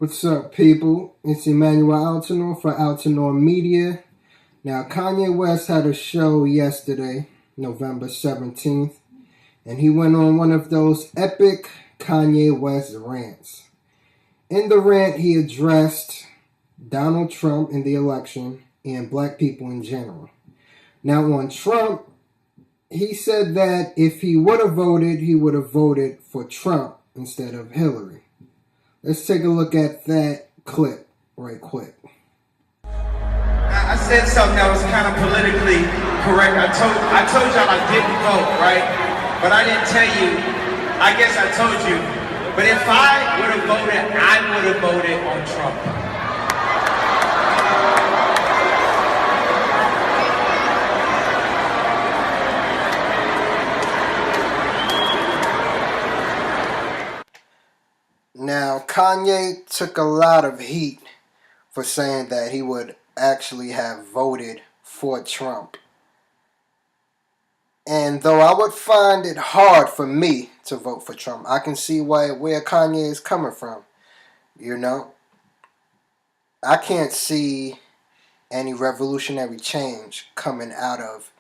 What's up, people? It's Emmanuel Altenor for Altenor Media. Now, Kanye West had a show yesterday, November 17th, and he went on one of those epic Kanye West rants. In the rant, he addressed Donald Trump in the election and black people in general. Now, on Trump, he said that if he would have voted, he would have voted for Trump instead of Hillary. Let's take a look at that clip right quick. I said something that was kind of politically correct. I told y'all I didn't vote, right? But I didn't tell you. I guess I told you. But if I would have voted, I would have voted on Trump. Now, Kanye took a lot of heat for saying that he would actually have voted for Trump. And though I would find it hard for me to vote for Trump, I can see where Kanye is coming from. You know, I can't see any revolutionary change coming out of,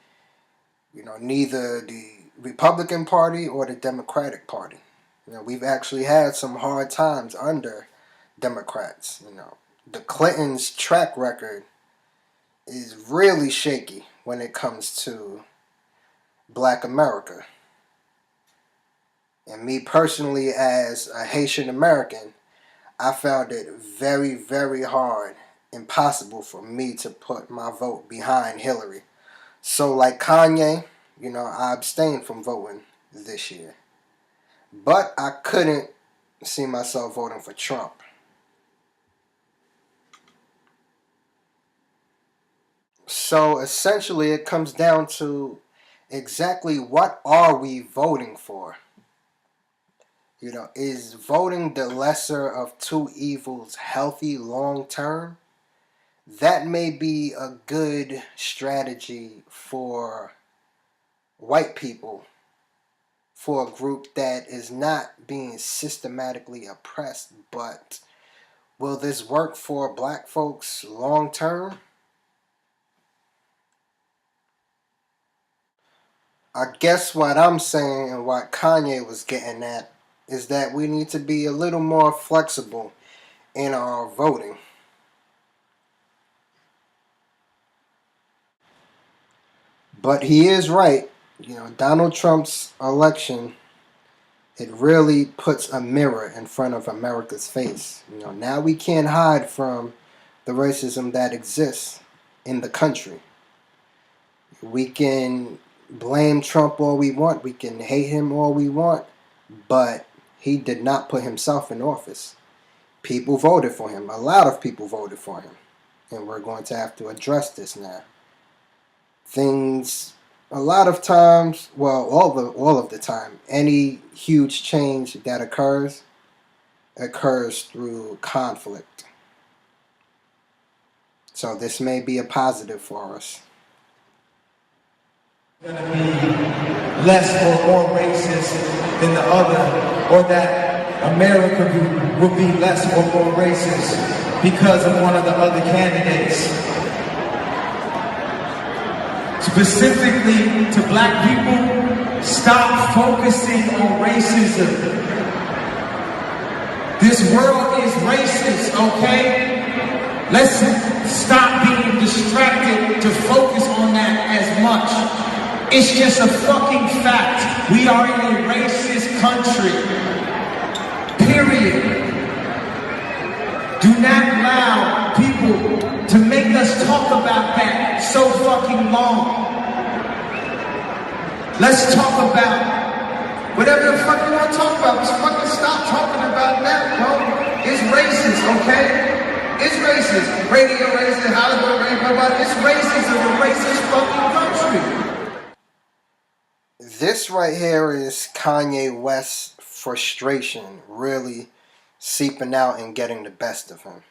neither the Republican Party or the Democratic Party. We've actually had some hard times under Democrats. The Clintons' track record is really shaky when it comes to Black America. And me personally, as a Haitian American, I found it very, very hard, impossible for me to put my vote behind Hillary. So like Kanye, I abstained from voting this year. But I couldn't see myself voting for Trump. So essentially it comes down to exactly what are we voting for? Is voting the lesser of two evils healthy long term? That may be a good strategy for white people, for a group that is not being systematically oppressed, but will this work for black folks long term? I guess what I'm saying and what Kanye was getting at is that we need to be a little more flexible in our voting. But he is right. Donald Trump's election, it really puts a mirror in front of America's face. Now we can't hide from the racism that exists in the country. We can blame Trump all we want. We can hate him all we want. But he did not put himself in office. People voted for him. A lot of people voted for him. And we're going to have to address this now. A lot of times, well, all of the time, any huge change that occurs through conflict. So this may be a positive for us. Going to be less or more racist than the other, or that America will be less or more racist because of one of the other candidates. Specifically to black people, stop focusing on racism. This world is racist, okay? Let's stop being distracted to focus on that as much. It's just a fucking fact. We are in a racist country. Period. Do not allow people to make us talk about that so fucking long. Let's talk about whatever the fuck you want to talk about. Just fucking stop talking about that, bro. It's racist, okay? It's racist. Radio racist, Hollywood racist, it's racist in a racist fucking country. This right here is Kanye West's frustration really seeping out and getting the best of him.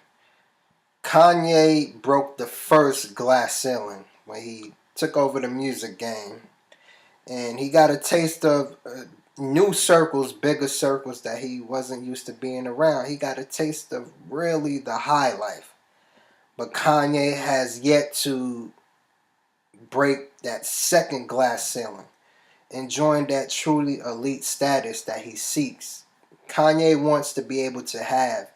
Kanye broke the first glass ceiling when he took over the music game, and he got a taste of new circles, bigger circles that he wasn't used to being around. He got a taste of really the high life. But Kanye has yet to break that second glass ceiling and join that truly elite status that he seeks. Kanye wants to be able to have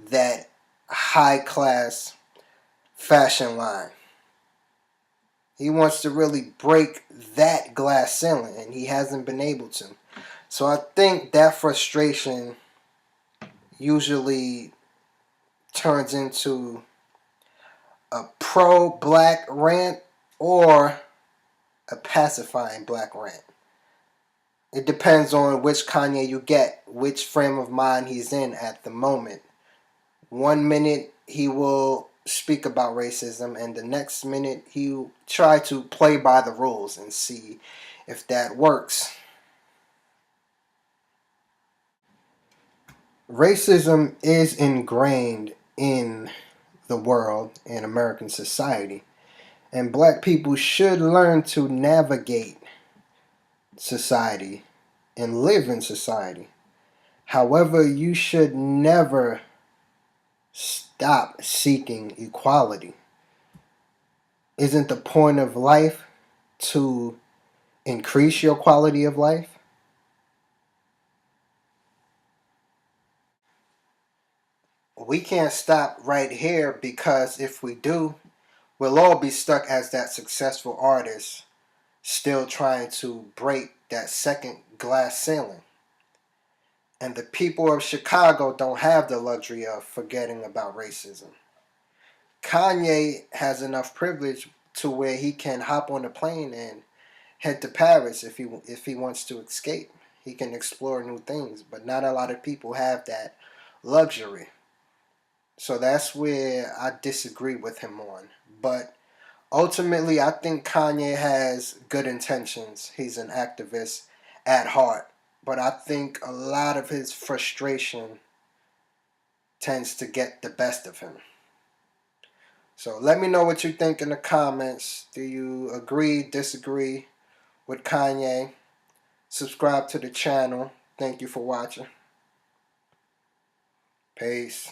that high class fashion line. He wants to really break that glass ceiling, and he hasn't been able to. So I think that frustration usually turns into a pro-black rant or a pacifying black rant. It depends on which Kanye you get, which frame of mind he's in at the moment. 1 minute he will speak about racism, and the next minute he'll try to play by the rules and see if that works. Racism is ingrained in the world, in American society, and black people should learn to navigate society and live in society. However, you should never stop seeking equality. Isn't the point of life to increase your quality of life? We can't stop right here, because if we do, we'll all be stuck as that successful artist, still trying to break that second glass ceiling. And the people of Chicago don't have the luxury of forgetting about racism. Kanye has enough privilege to where he can hop on a plane and head to Paris if he wants to escape. He can explore new things, but not a lot of people have that luxury. So that's where I disagree with him on. But ultimately, I think Kanye has good intentions. He's an activist at heart. But I think a lot of his frustration tends to get the best of him. So let me know what you think in the comments. Do you agree, disagree with Kanye? Subscribe to the channel. Thank you for watching. Peace.